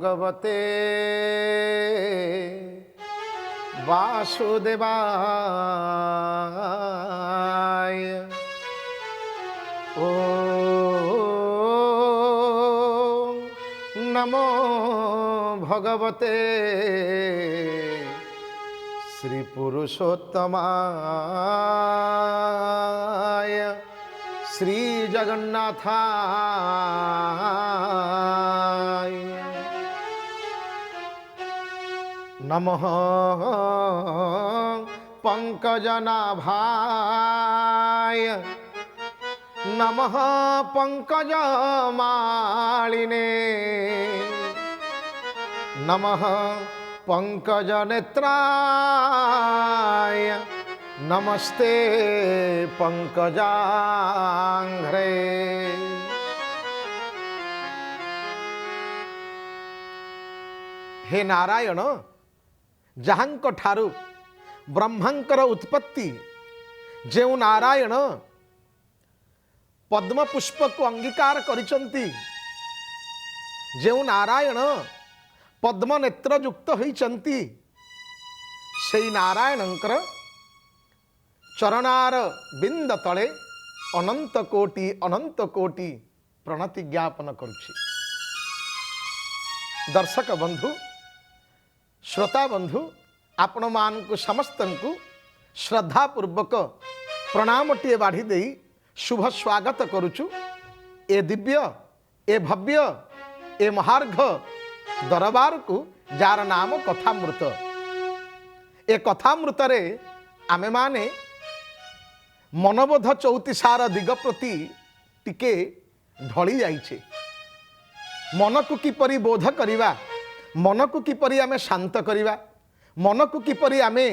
भगवते वासुदेवाय। ओ नमो भगवते श्री पुरुषोत्तमाय श्री जगन्नाथाय नमः। पंकजनाभाय नमः। पंकजमालिने नमः। पंकजनेत्राय नमस्ते पंकजांघ्रे। हे नारायण, जहांक ठारू ब्रह्मांकर उत्पत्ति जो नारायण पद्म पुष्प को अंगीकार करिसंती, जो नारायण पद्म नेत्र युक्त होइचंती, सेई नारायणंकर चरणार बिंद तले अनंत कोटि प्रणति ज्ञापन करुछि। दर्शक बंधु, श्रोता बंधु, आपण मानकु समस्तंकु श्रद्धापूर्वक प्रणामटिए बाढ़ी दे शुभ स्वागत करुचु। ए दिव्य, ए भव्य, ए महार्घ दरबार को जार नाम कथामृत। ए कथामृत रे आमे माने मनबोध चौतीसार दिग प्रति टिके ढली जाइछे। मन को किपरि बोध करिवा, मन को किपरि आमे शांत करिवा, मन को किपरि आमे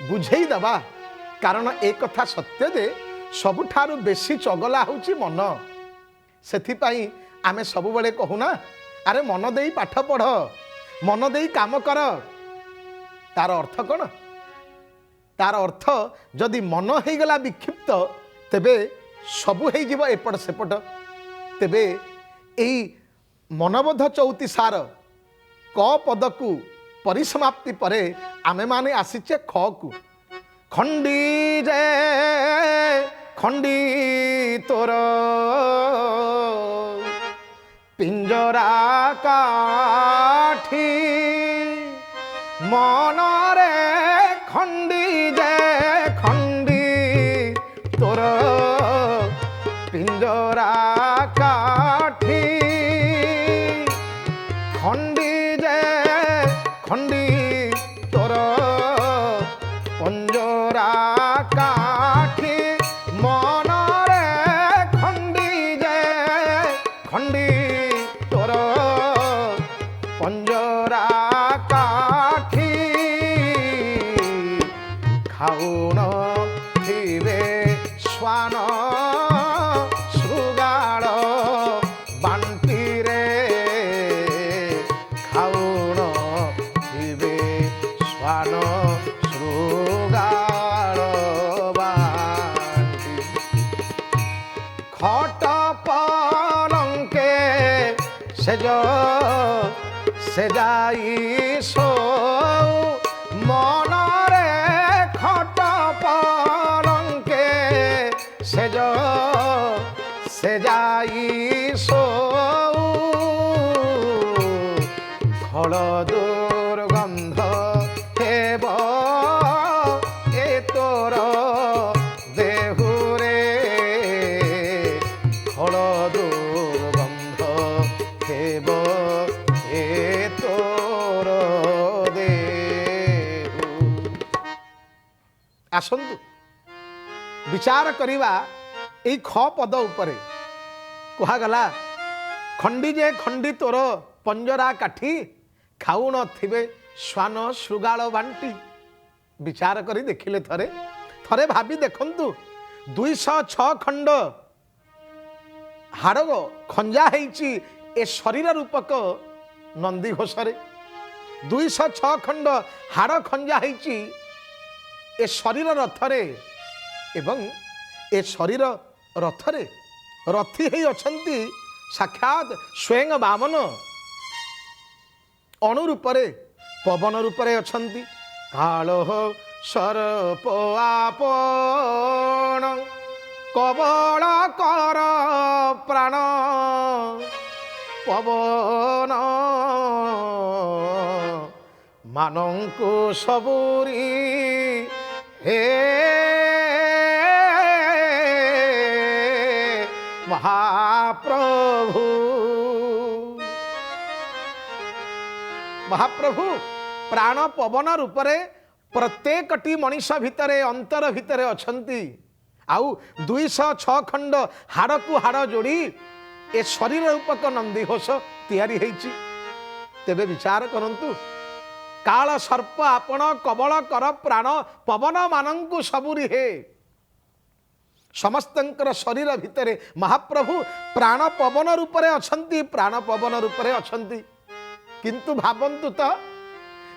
बुझेई दबा। कारण एक कथा सत्य जे सबुठारु बेसी चगला होउची मन। सेथिपाई आमे सब बेले कहूना, अरे मन देई पाठ पढ़, मन देई काम कर। तार अर्थ कौन? तार अर्थ जदि मन हो गला विक्षिप्त, तेबे सबु हो जीव एपट सेपट। तेबे एई मनबोध चौतीसार क पद को परिसमाप्ति परे आमे माने आसीचे ख को। खंडी जे खंडी तोर पिंजरा काठी मनरे खंडी जे खंडी तोर पिंजरा काठी खंडी जे खंडी तोर पंजरा काठी मनरे खंडी जे खंडी तोर पंजरा काठी खाउन थिबे श्वान शृगाल बांटी रे खाउन थिबे श्वान शृगाल बांटी खट पलंके से जाई सो मनरे खट पलंके से जाई सो फल दुर्गंध हेब ए तोर देहुरे फल दुर्गंध हेब ए तोर देहु। आसंतु विचार करिवा एई ख पद उपरे कुहागला। खंडी जे खंडी तोर पंजरा काठी खाउन थिबे श्वान शृगाल बांटी। विचार करी देखिले थरे थरे भाबी देखंतु 206 खंड हाड़ खंजा हेइची ए शरीर रूपक नंदी घोषरे। 206 खंड हाड़ खंजा हेइची ए शरीर रथरे एवं ए शरीर रथरे रथी ही अछंती साक्षात स्वयं बामन अणु रूपरे पवन रूपरे अछंती कालो सर्प आपण कबल कर प्राण पवन मानंकु सबुरी हे महाप्रभु महाप्रभु प्राण पवन रूपरे प्रत्येकटी मनीष भितरे अंतर भितरे अछंती आउ 206 खंड हाड़ को हाड़ जोड़ी ए शरीर रूपक नंदीघोष तैयारी होईची। तेबे विचार करंतु काल सर्प आपण कबल कर प्राण पवन मानंकु सबुरी हे समस्तंकर शरीर भितरे महाप्रभु प्राण पवन रूपरे अछंती प्राण पवन रूपरे अछंती किंतु भावंतु तो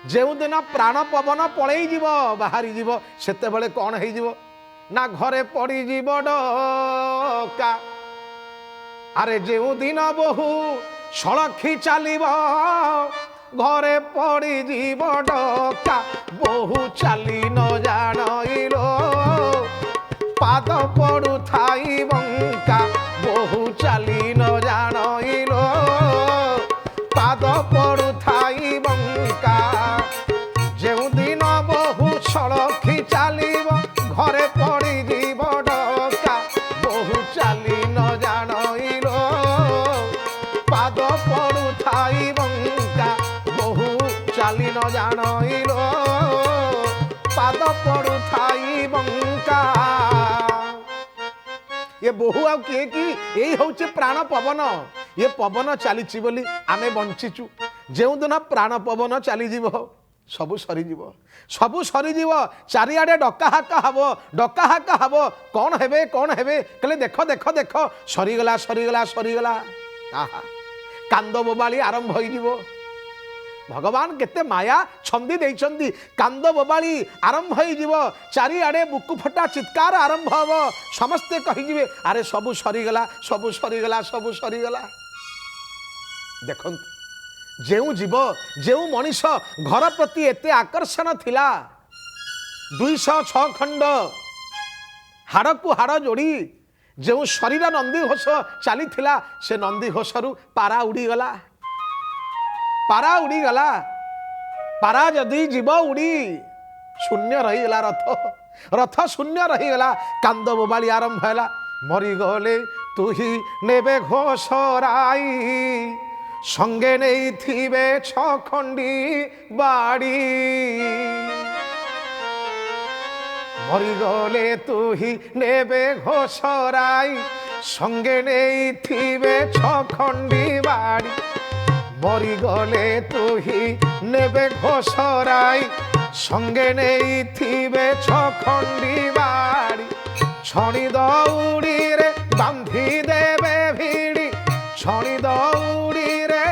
जेउ दिन प्राण पवन पलई जीव बाहरी जीव सेते बेले कौन है जीव ना घरे पड़ी जीव डका अरे जेउ दिन बहु सड़खी चलिब घरे पड़ी जीव डका बहु चली न जानिलो पाद पड़ू थाई बंका बहु चली न जानिलो पाद पड़ू थाई बंका जेउ दिन बहु सड़खी चलिब घरे पड़ी जीव डका बहु चली न जानिलो पाद पड़ू थाई बंका बहु चली न जानिलो पाद पड़ू थाई बंका ये बहु आ किए कि यही हूँ प्राण पवन ये पवन चली बोली आमे बंचीचु जो दिन प्राण पवन चलीज सबू सरीज सबू सरीज चारिआडे डकाहाका हब कौन हेबे कहले देख देख देख सरीगला सरीगला सरीगला आहा कांद बोबाली आरंभ हो भगवान केते माया छंदी देइछंदी कांद बोबाली आरंभ हो चारिआडे बुकु फटा चित्कार आरंभ हम समस्ते कहिजिबे अरे सबू सरीगला सबू सरीगला सबू सरीगला देखो जेउ जीव जेउ मनीष घर प्रति एते आकर्षण थिला 206 खंड हाड़ को हाड़ जोड़ी जो शरीर नंदीघोष चली थिला से नंदीघोष रु पारा उड़ीगला पारा जदि जीव उड़ी शून्य रहीगला रथ शून्य रहीगला कांद बोबाली आरंभ है मरीगले तु ही नेबे घोषराई संगे नहीं थिबे 6 खंडी बाड़ी मरीगले तु ही नेबे घोषराई संगे नहीं थिबे 6 खंडी बाड़ी मरीगले तु ही नेबे घोषराई संगे नहीं थिबे 6 खंडी बाड़ी छणी दौड़ी रे बांधी देबे भिड़ी छणी दौड़ी रे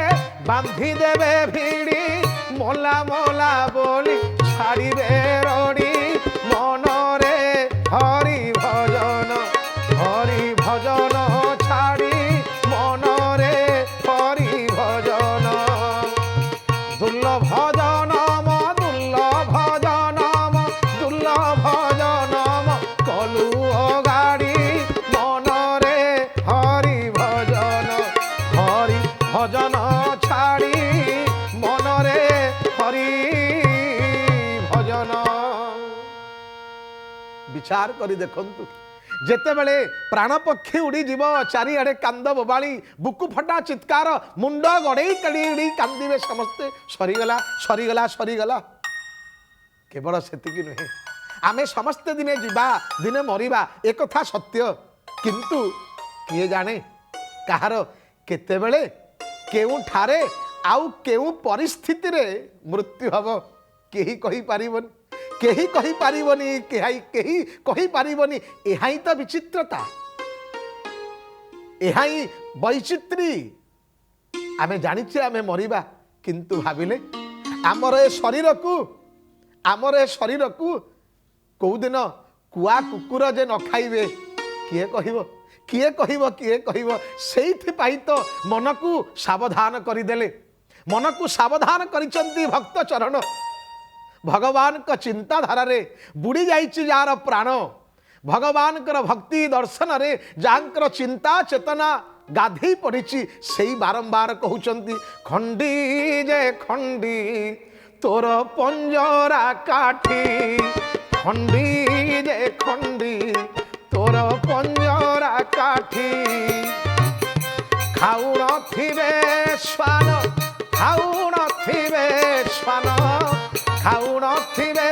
बांधी देबे भिड़ी मोला मोला बोली छाड़िबे रड़ी मनरे हरि भजन छाड़ी मनरे हरि भजन दुर्लभ जनम कलु गाड़ी मनरे हरि भजन छाड़ी मनरे हरि भजन विचार करी देखंतु जेते बेले प्राण पक्षी उड़ी जीव चारिआडे कांद बोबाली बुकु फटा चित्कार मुंड गड़े कड़ी कांदिबे समस्ते सरीगला सरीगला सरीगला केवल सेतिकी नुहे आमे समस्ते दिने जीवा दिने मरिबा एक कथा सत्य किंतु किए जाने कहार केते बेले केउ ठारे आउ केउ परिस्थिति रे मृत्यु हब केही कहि पारिबन केही कहि पारिबनी केही कहि पारिबनी एहाई तो विचित्रता एहाई वैचित्री आमे जानिचे आमे मरिबा किंतु भाविले आमर ए शरीर को कौ दिन कुआ कुकुर जे न खाइबे किए कहिबो सेइथि पाई तो मन को सावधान करदेले मन को सावधान करिसंती भक्त चरण भगवान का चिंताधारे बुड़ी जाइछि जार प्राण भगवान कर भक्ति दर्शन रे जांकर चिंता चेतना गाधे पड़ी से बारंबार कहउचंती खंडी जे खंडी तोर पंजरा काठी खंडी जे खंडी तोर पंजरा काठी खाऊ नथिबे श्वान खाऊ नथिबे श्वान खाऊ नथिबे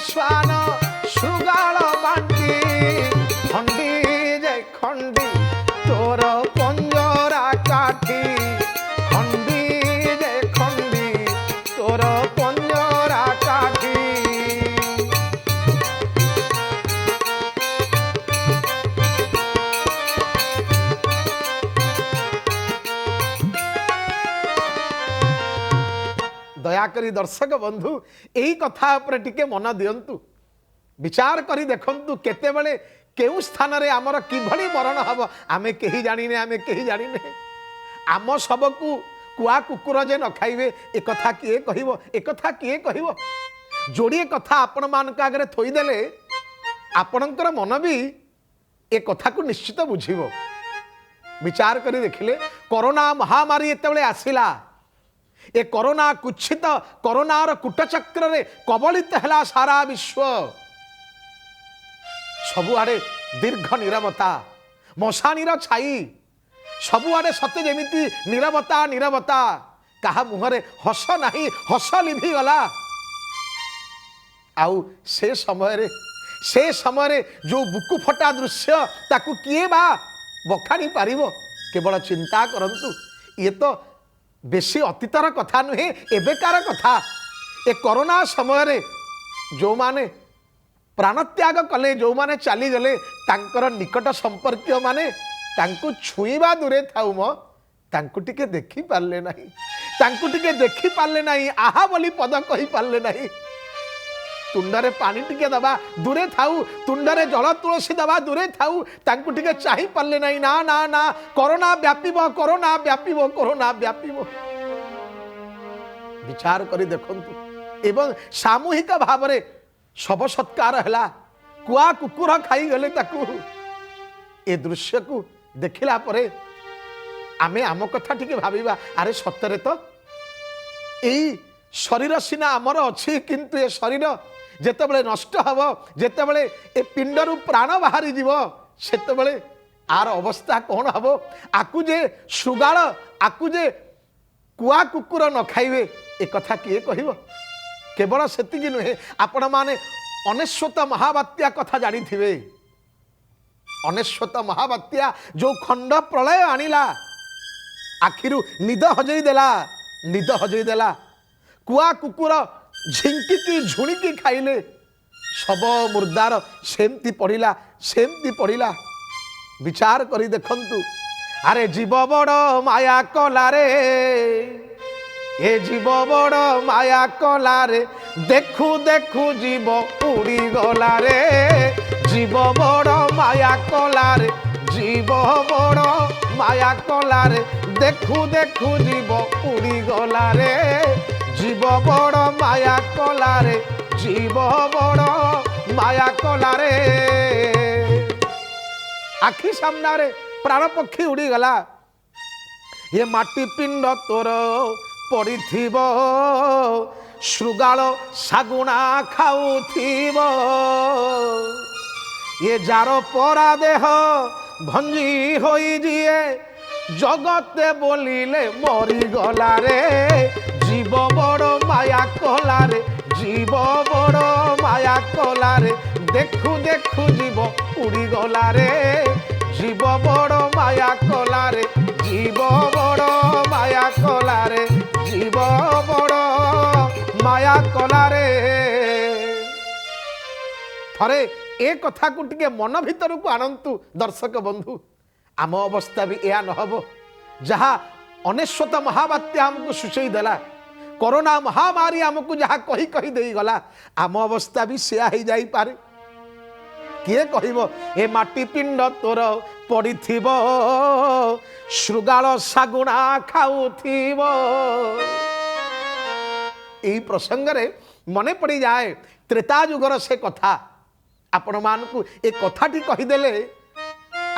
श्वान शृगाल बांटी खंडी जे खंडी तोर पंजरा काठी खंडी जे खंडी तोर पंजरा काठी। दयाकरी दर्शक बंधु यही कथा उपरे टिके मन दियंतु विचार करी देखंतु केतेबेले केउ स्थान रे आमर किभली मरण हब आमे केही जानिने आमे केही जानिने आम सबकू कुआ कुकुर जे न खाइबे ए कथा किए कहिबो ए कथा किए कहिबो जोड़िए कथा आपण मान आगे थोईदेले आपणकर मन भी ए कथा को निश्चित बुझिबो। विचार करी देखिले कोरोना महामारी एतेबेले आसिला ए कोरोना कुच्छित कोरोनार कूटचक्र रे कबलित हैला सारा विश्व सबुआडे दीर्घ नीरवता मशानीर छाई सबुआडे सत्य जेमिति नीरवता नीरवता कहा मुहरे हस नहीं हस लिभि गला आउ से समय जो बुकु फटा दृश्य ताकू किए बा बखाणी पारिबो केवल चिंता करंतु ये तो बेसी अतीतर कथा नुहे एबेकार कथा ए कोरोना समय जो माने प्राणत्याग कले जो माने चली गले तांकर निकट संपर्कीय माने तांकु छुईबा दूरे थाउ म तांकु टिके देखि पारले नाही तांकु टिके देखि पारले नाही आहा बोली पद कहि पारले नाही तुंडरे पानी टिके दबा दूरे थाउ तुंडरे जल तुलसी दबा दूरे थाउ तांकु टिके चाहि पारले नाही ना ना ना कोरोना व्यापीबो कोरोना व्यापीबो कोरोना व्यापीबो। विचार करी देखंतु एवं सामूहिक भावरे शव सत्कार है कुआ कुकुर खाई गले ताकू ए दृश्य को देखिला परे आमे आम कथा टिके भाविबा अरे सतरे तो एई शरीर सिना आमर अच्छी किंतु ए शरीर जेतेबेले नष्ट हब जेतेबेले ए पिंडरू प्राण बाहरी जीव सेतेबेले आर अवस्था कौन हब आकु जे सुगाल आकु जे कुआ कुकुर न खाइबे ए कथा किए कहिबो। केवल सेतिकी नुहे आपण माने अनेश्वत महाबात्या कथा जानी थिबे अनेश्वत महाबात्या जो खंड प्रलय आनिला आखिरु निद हजई देला कुआ कुकुर झिंकी झुणिकी खाइले सब मुर्दार सेमती पड़िला। विचार करी देखंतु अरे जीव बड़ माया कला रे ए जीव बड़ माया कला रे देखु देखु जीव उड़ी गला रे जीव बड़ माया कला रे जीव बड़ माया कला रे देखु देखु जीव उड़ी गला रे जीव बड़ माया कला रे जीव बड़ माया कला रे। आखि सामना रे प्राण पक्षी उड़ी गला ये माटी पिंड तोर पड़िथिब श्रुगाल सागुना खाउथिब ये जार परा देह भंजी होई जिए जगते बोलिले मरी गला रे जीव बड़ माया कला रे जीव बड़ माया कला रे देखु देखु जीव उड़ी गला रे जीव बड़ माया कला रे जीव बड़ माया कला रे जीव बड़ माया कला रे। थरे ए कथा को टिके मन भीतर को आनंतु दर्शक बंधु आम अवस्था भी यह नहब जहा अनेश्वत महाबात्या आमको सुचई देला कोरोना महामारी आमको जहा कही कही दे गला आम अवस्था भी सेया ही जाई पारे किए कहब ए माटी पिंड तोर पड़िथिब श्रुगाल सागुना खाउथिब এই প্রসঙ্গে মনে পড়ি যায় ত্রেতা যুগর সে কথা। আপন মানুষ এ কথাটি কহিদেলে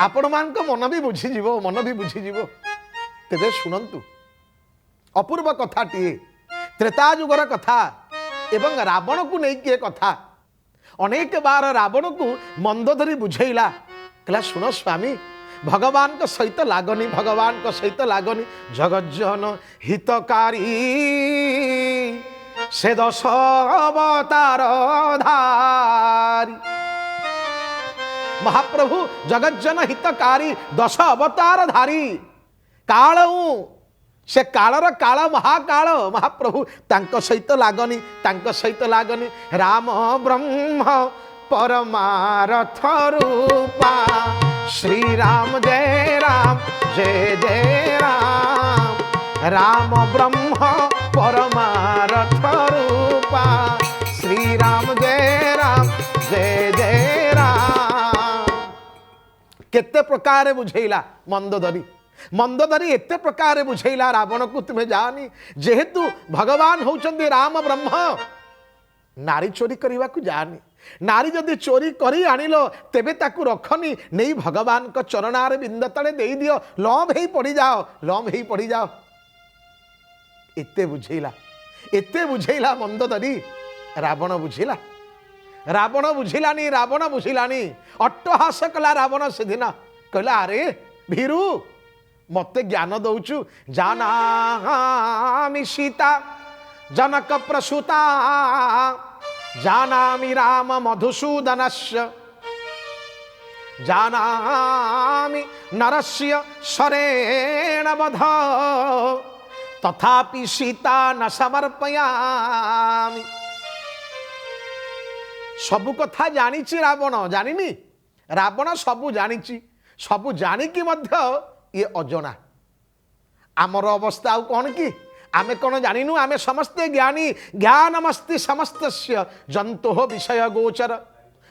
আপন মান মন বি বুঝিযোগ, মন বি বুঝিযোগ। তেবে শুণন্তু অপূর্ব কথাটিଏ, ত্রেতা যুগর কথা এবং রাবণକୁ ନେଇକି ଏ କଥା। ଅନେକ ବାର ରାବଣକୁ ମନ୍ଦୋଦରୀ ବୁଝେଇଲା, କହିଲା ଶୁଣ ସ୍ୱାମୀ, ଭଗବାନଙ୍କ ସହିତ ଲାଗନି, ଭଗବାନଙ୍କ ସହିତ ଲାଗନି। ଜଗଜ୍ଜନ ହିତକାରୀ ସେ ଦଶ ଅବତାର ଧାରୀ। ମହାପ୍ରଭୁ ଜଗଜ୍ଜନ ହିତକାରୀ, ଦଶ ଅବତାର ଧାରୀ। କାଳ ସେ କାଳର କାଳ ମହାକାଳ ମହାପ୍ରଭୁ, ତାଙ୍କ ସହିତ ଲାଗନି, ତାଙ୍କ ସହିତ ଲାଗନି। ରାମ ବ୍ରହ୍ମ ପରମାରଥ ରୂପା, ଶ୍ରୀରାମ ଜୟ ରାମ ଜୟ ଜୟ ରାମ। ରାମ ବ୍ରହ୍ମ ପରମାରଥ ରୂପା, ଶ୍ରୀରାମ ଜୟ ରାମ ଜୟ ଜୟ ରାମ। କେତେ ପ୍ରକାର ବୁଝେଇଲା ମନ୍ଦୋଦରୀ। ମନ୍ଦୋଦରୀ ଏତେ ପ୍ରକାର ବୁଝେଇଲା ରାବଣକୁ, ତୁମେ ଯାନି, ଯେହେତୁ ଭଗବାନ ହଉଛନ୍ତି ରାମ ବ୍ରହ୍ମ, ନାରୀ ଚୋରି କରିବାକୁ ଯାନି। ନାରୀ ଯଦି ଚୋରି କରି ଆଣିଲ ତେବେ ତାକୁ ରଖନି, ନେଇ ଭଗବାନଙ୍କ ଚରଣାରେ ବିନ୍ଦ ତଳେ ଦେଇଦିଅ, ଲମ୍ବ ହେଇ ପଡ଼ିଯାଅ, ଲମ୍ବ ହେଇ ପଡ଼ିଯାଅ। ଏତେ ବୁଝେଇଲା ମନ୍ଦୋଦରୀ। ରାବଣ ବୁଝିଲା? ରାବଣ ବୁଝିଲାନି, ରାବଣ ବୁଝିଲାନି। ଅଟ୍ଟହାସ କଲା ରାବଣ ସେଦିନ, କହିଲା ଆରେ ଭୀରୁ, ମତେ ଜ୍ଞାନ ଦଉଛୁ? ଜାନାମି ସୀତା ଜନକ ପ୍ରସୂତା, ଜାନାମି ରାମ ମଧୁସୂଦନସ୍ୟ, ଜାନାମି ନରସ୍ୟ ଶରେଣ ବଧ, ତଥାପି ସୀତା ନ ସମର୍ପୟାମି। ସବୁ କଥା ଜାଣିଛି ରାବଣ, ଜାଣିନି? ରାବଣ ସବୁ ଜାଣିଛି, ସବୁ ଜାଣିକି ମଧ୍ୟ ଇଏ ଅଜଣା। ଆମର ଅବସ୍ଥା ଆଉ କ'ଣ କି? ଆମେ କ'ଣ ଜାଣିନୁ? ଆମେ ସମସ୍ତେ ଜ୍ଞାନୀ। ଜ୍ଞାନମସ୍ତି ସମସ୍ତସ୍ୟ ଜନ୍ତୋଃ ବିଷୟ ଗୋଚର।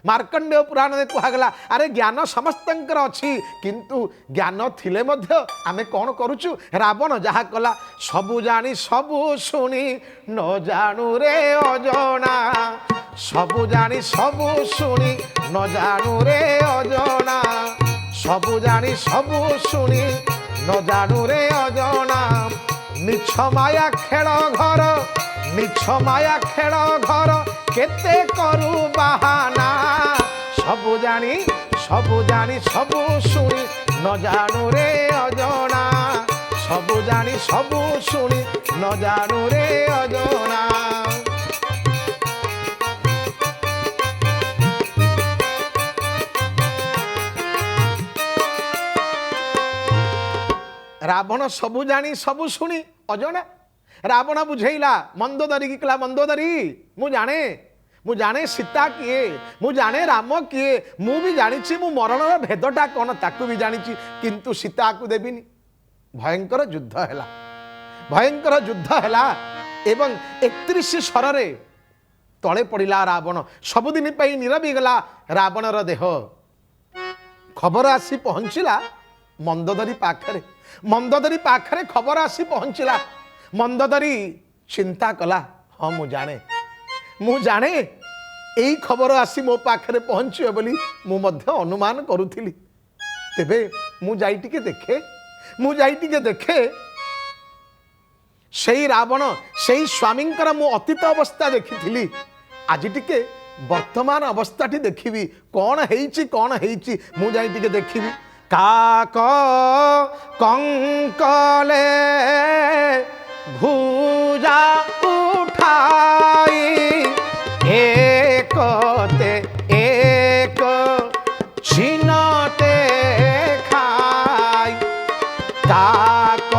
ମାର୍କଣ୍ଡେୟ ପୁରାଣରେ କୁହାଗଲା, ଆରେ ଜ୍ଞାନ ସମସ୍ତଙ୍କର ଅଛି, କିନ୍ତୁ ଜ୍ଞାନ ଥିଲେ ମଧ୍ୟ ଆମେ କ'ଣ କରୁଛୁ? ରାବଣ ଯାହା କଲା, ସବୁ ଜାଣି ସବୁ ଶୁଣି ନ ଜାଣୁ ରେ ଅଜଣା। ସବୁ ଜାଣି ସବୁ ଶୁଣି ନ ଜାଣୁ ରେ ଅଜଣା। ସବୁ ଜାଣି ସବୁ ଶୁଣି ନ ଜାଣୁ ରେ ଅଜଣା। ମିଛ ମାୟା ଖେଳ ଘର, ମିଛ ମାୟା ଖେଳ ଘର, କେତେ କରୁ ବାହାନା। ସବୁ ଜାଣି ସବୁ ଶୁଣି ନ ଜାଣୁ ରେ ଅଜଣା। ସବୁ ଜାଣି ସବୁ ଶୁଣି ନ ଜାଣୁ ରେ ଅଜଣା। ରାବଣ ସବୁ ଜାଣି ସବୁ ଶୁଣି ଅଜଣା। ରାବଣ ବୁଝେଇଲା ମନ୍ଦୋଦରୀ କି, କହିଲା ମନ୍ଦୋଦରୀ, ମୁଁ ଜାଣେ ସୀତା କିଏ, ମୁଁ ଜାଣେ ରାମ କିଏ, ମୁଁ ବି ଜାଣିଛି ମୁଁ ମରଣର ଭେଦଟା କ'ଣ ତାକୁ ବି ଜାଣିଛି, କିନ୍ତୁ ସୀତାକୁ ଦେବିନି। ଭୟଙ୍କର ଯୁଦ୍ଧ ହେଲା, ଭୟଙ୍କର ଯୁଦ୍ଧ ହେଲା ଏବଂ 31 ସ୍ୱରରେ ତଳେ ପଡ଼ିଲା ରାବଣ। ସବୁଦିନ ପାଇଁ ନୀରବି ଗଲା ରାବଣର ଦେହ। ଖବର ଆସି ପହଞ୍ଚିଲା ମନ୍ଦୋଦରୀ ପାଖରେ। ମନ୍ଦୋଦରୀ ପାଖରେ ଖବର ଆସି ପହଞ୍ଚିଲା। ମନ୍ଦୋଦରୀ ଚିନ୍ତା କଲା, ହଁ ମୁଁ ଜାଣେ ଏଇ ଖବର ଆସି ମୋ ପାଖରେ ପହଞ୍ଚିବ ବୋଲି ମୁଁ ମଧ୍ୟ ଅନୁମାନ କରୁଥିଲି। ତେବେ ମୁଁ ଯାଇ ଟିକେ ଦେଖେ ସେଇ ରାବଣ, ସେଇ ସ୍ୱାମୀଙ୍କର ମୁଁ ଅତୀତ ଅବସ୍ଥା ଦେଖିଥିଲି, ଆଜି ଟିକେ ବର୍ତ୍ତମାନ ଅବସ୍ଥାଟି ଦେଖିବି, କ'ଣ ହେଇଛି ମୁଁ ଯାଇ ଟିକେ ଦେଖିବି। କାକ କଙ୍କଲେ ଭୁଜା ଉଠାଇ, একতে এক ছিনতে খাই। কাক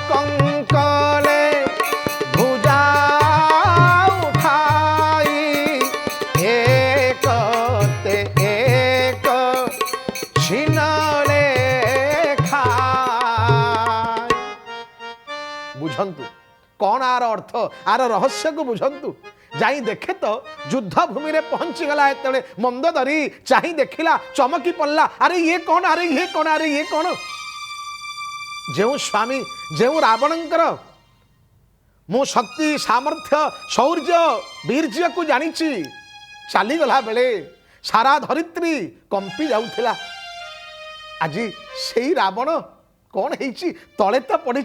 কঙ্কলে ভুজা উঠাই, একতে এক ছিনলে খাই। বুঝন্তু କ'ଣ ଆର ଅର୍ଥ, ଆର ରହସ୍ୟକୁ ବୁଝନ୍ତୁ। ଯାଇ ଦେଖେ ତ, ଯୁଦ୍ଧ ଭୂମିରେ ପହଞ୍ଚିଗଲା ଯେତେବେଳେ ମନ୍ଦୋଦରୀ ଚାହିଁ ଦେଖିଲା, ଚମକି ପଡ଼ିଲା, ଆରେ ଇଏ କ'ଣ, ଯେଉଁ ସ୍ୱାମୀ, ଯେଉଁ ରାବଣଙ୍କର मु शक्ति सामर्थ्य शौर्य वीर्य को जानी चलीगला बेले सारा धरित्री कंपी जाऊला। आज से रावण कौन है तले तो पड़ी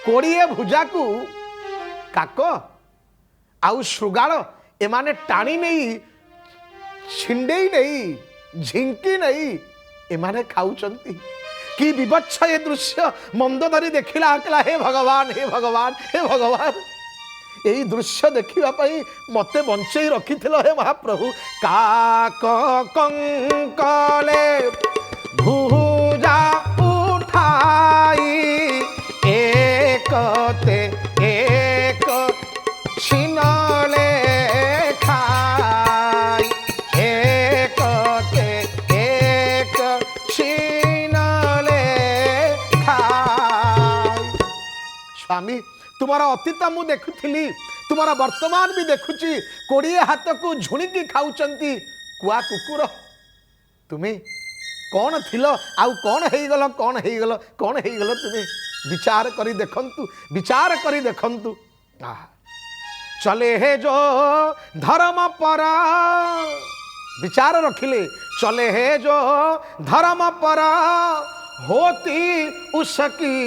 कोड़े भुजा को काक आउ श्रृगाल एमाने टाणी नहीं छिंडे नहीं झिंकी नहीं एमाने खाऊचंती कि विवत्स ये दृश्य मंदोदरी देखिला आकला हे भगवान हे भगवान हे भगवान यही दृश्य देखा मते बंचई रखी हे महाप्रभु। काक कंकले भुजा उठाई एकते एक छिनले खाई एकते एक छिनले खाई। स्वामी तुम्हारा अतीत मु देखुली तुम्हारा वर्तमान भी देखुची कोड़े हाथ को झुणिकी खाऊचंती कुआ कुकुर तुम्हें कौन थिल आउ कौन हेगल कौन हेगल कौन हेगल तुम्हें विचार करी देखंतु विचार करी देखंतु। चले हे जो धर्म पर विचार रखिले चले हे जो धर्म पर होती उसकी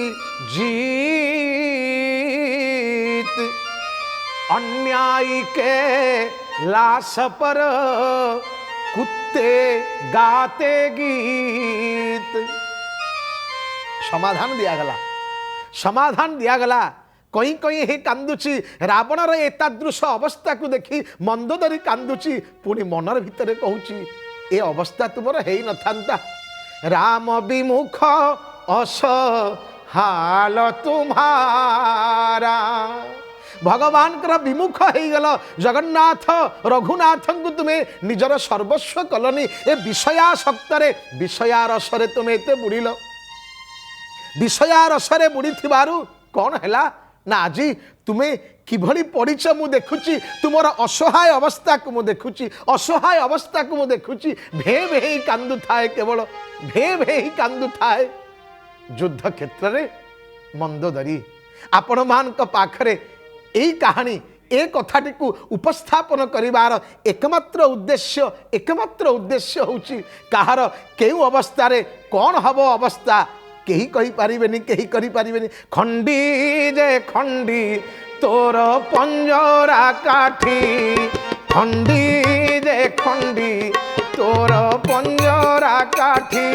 जीत अन्यायी के लाश पर कुत्ते गाते गीत। समाधान दियागला समाधान दियागला कहीं कहीं हे कांदुची रावणर एतादृश अवस्था को देखी मंदोदरी कांदुची पुणी मनर भितर कहूची ए अवस्था तुमर हेई नथांता राम विमुख असहाल तुम्हारा भगवान कर विमुख हो गल जगन्नाथ रघुनाथ को तुम्हें निजर सर्वस्व कलनी ए विषयासक्तरे विषयारसरे तुम्हें एते बुड़िल विषयारसरे बुड़ी थिबारु कौन हैला ना आज तुम्हें किभली पड़ीच मु देखुची तुमर असहाय अवस्था को मु देखुची असहाय अवस्था को मु देखुची भे भे कांदु थाए केवल भे भे कांदु थाए। युद्ध क्षेत्र रे मंदोदरी आपण मान को पाखरे यही कहानी ए कथाटी को उपस्थापन करिवार एकमात्र उद्देश्य होची कहार केउ अवस्था रे कौन हबो अवस्था केही कहि पारिबेनी केही करि पारिबेनी। खंडी जे खंडी तोर पंजरा काठी खंडी जे खंडी तोर पंजरा काठी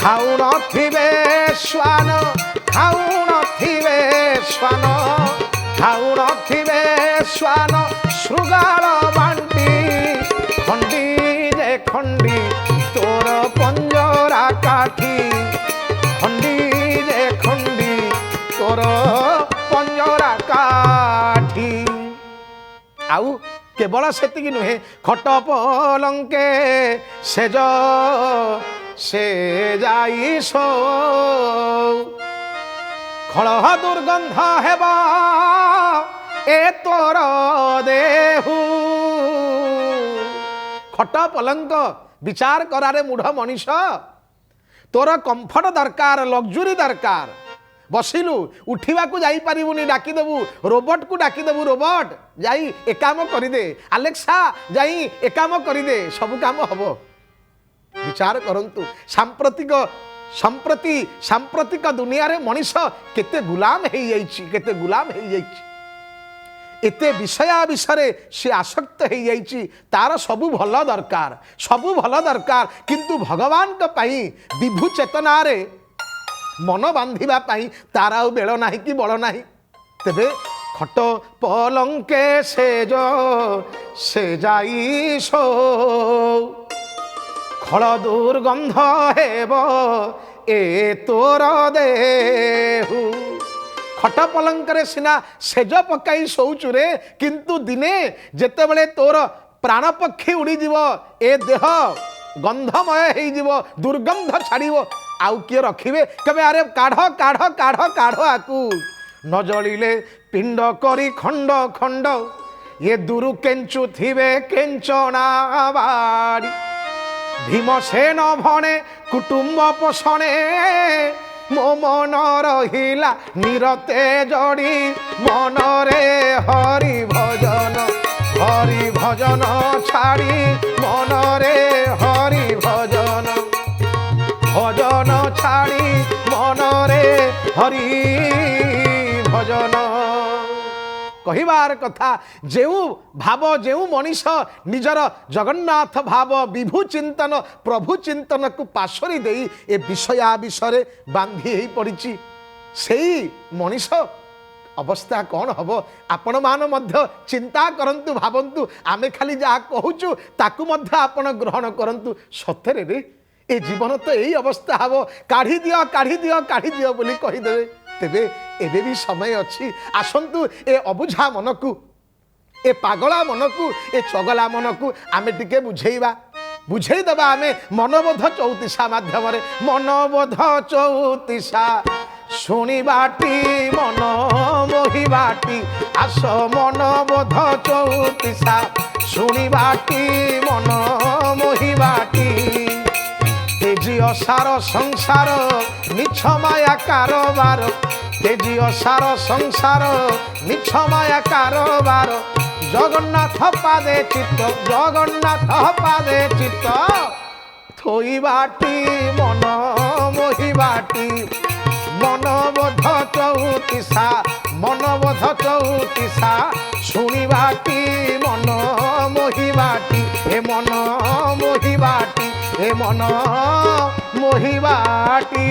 खाऊ नथिबे श्वान खाऊ नथिबे श्वान खाऊ नथिबे श्वान शृगाल बांटी खंडी जे खंडी तोर पंजरा काठी खंडी जे खंडी तोर पंजरा काठी। आउ केवल सेतिकी नुहे खट पलंके सेज से जाई सो खलह दुर्गंध हेबा ए तोर देहु। खट पलंक विचार करारे मूढ़ मनीष तोर कंफर्ट दरकार लग्जुरी दरकार बसिलु उठा को जाई पारिबुनी डाकिदेबू रोबोट को डाकिदेबू रोबोट जाई ए काम करिदे आलेक्सा जाई ए काम करिदे सब काम हबो। विचार करंतु सांप्रतिक दुनिया रे मनीष केते गुलाम हो जाइछि केते गुलाम हो जाइछि एते विषया विषय से आसक्त हो जाइछि तार सबु भल दरकार किंतु भगवान को पाई विभु चेतना रे मन बांधिबा पाई तार आउ बेल नाही कि बल नाही। तेबे खट पलंके से जाई सो खल दुर्गंध हेब ए तोर देहु। खट पलंकरे सिना सेज पकाई शौचु रे किंतु दिने जेतेबेले तोर प्राण पक्षी उड़ी जीव ए देह गंधमय हो जीव दुर्गंध छाड़िबो आउ किए रखिबे कबे अरे काढ़ काढ़ काढ़ काढ़ आकु न जलिले पिंड करी खंड खंड ये दुरु केंचु थिबे केंचना बाड़ी भीमसेन भने कुटुंब पोषणे ମୋ ମନ ରହିଲା ନିରତେ ଜଡ଼ି ମନରେ ହରି ଭଜନ ଛାଡ଼ି ମନରେ ହରି ଭଜନ ଛାଡ଼ି ମନରେ ହରି ଭଜନ। କହିବାର କଥା ଯେଉଁ ଭାବ ଯେଉଁ ମଣିଷ ନିଜର ଜଗନ୍ନାଥ ଭାବ ବିଭୁ ଚିନ୍ତନ ପ୍ରଭୁ ଚିନ୍ତନକୁ ପାଶୋରି ଦେଇ ଏ ବିଷୟରେ ବାନ୍ଧି ହେଇ ପଡ଼ିଛି ସେଇ ମଣିଷ ଅବସ୍ଥା କ'ଣ ହେବ ଆପଣମାନେ ମଧ୍ୟ ଚିନ୍ତା କରନ୍ତୁ ଭାବନ୍ତୁ। ଆମେ ଖାଲି ଯାହା କହୁଛୁ ତାକୁ ମଧ୍ୟ ଆପଣ ଗ୍ରହଣ କରନ୍ତୁ। ସତରେ ରେ ଏ ଜୀବନ ତ ଏଇ ଅବସ୍ଥା ହେବ କାଢ଼ିଦିଅ ବୋଲି କହିଦେବେ। ତେବେ ଏବେ ବି ସମୟ ଅଛି। ଆସନ୍ତୁ ଏ ଅବୁଝା ମନକୁ ଏ ପାଗଳା ମନକୁ ଏ ଚଗଲା ମନକୁ ଆମେ ଟିକେ ବୁଝେଇଦେବା ଆମେ ମନବୋଧ ଚଉତିଶା ମାଧ୍ୟମରେ। ମନବୋଧ ଚଉତିଶା ଶୁଣିବାଟି ମନ ମୋହିବାଟି ଆସ ମନବୋଧ ଚଉତିଶା ଶୁଣିବାଟି ମନ ମୋହିବାଟି তেজি অসার সংসার মিছ মায়া কারবার তেজি অসার সংসার মিছ মায়া কারবার জগন্নাথ পাদে চিত্ত থইবাটি মন মোহিবাটি মনবোধ চৌতিশা শুনিবাটি মন মোহিবাটি এ মন মোহিবাটি এ মন মোহিবাটি।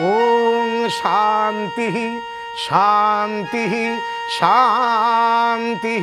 ওম শান্তি শান্তি শান্তি।